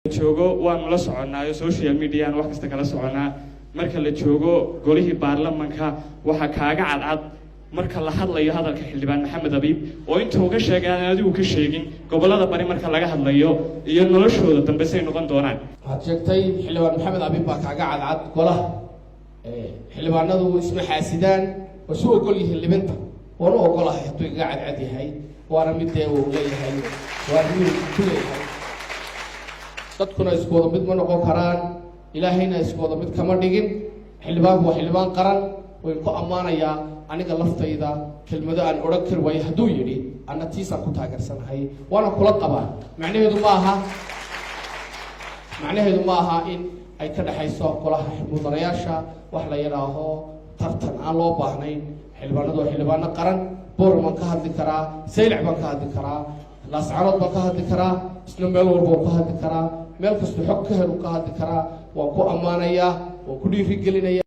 joogo waan la soconaa social media wax kasta kala soconaa marka la joogo golihii baarlamaanka waxa kaaga cadcad marka la hadlayo hadalka xildhibaan Maxamed Abiib oo inta uu ka sheegay adigu ka sheegin gobolada bari marka laga hadlayo iyo noloshooda dambe say noqon doonaan waxaad sheegtay xildhibaan Maxamed Abiib baa kaaga cadcad golaha xildhibaanadu isma xaasidaan oo soo ogol yihiin libinta oo loo ogolahay hadduu iga cadcad yahay waana mid uu leeyahay waa mid ku leeyahay dadkuna isku wada mid ma noqon karaan ilaahayna isku wada mid kama dhigin xildhibaanku waa xildhibaan qaran way ku ammaanayaa aniga laftayda kelmado aan oran kar way haduu yiri ana tiisan ku taageersanahay waana kula qabaa macnaheedu ma aha in ay ka dhaxayso golaha mudanayaasha wax la yiraahdo tartan aan loo baahnayn xildhibaanadu waa xildhibaano qaran boorman ka hadli karaa saylac baan ka hadli karaa laascarood baan ka hadli karaa isla meel walba ka hadli karaa meel kasta xog ka helo ka hadli karaa waan ku ammaanayaa waan ku dhiirigelinayaa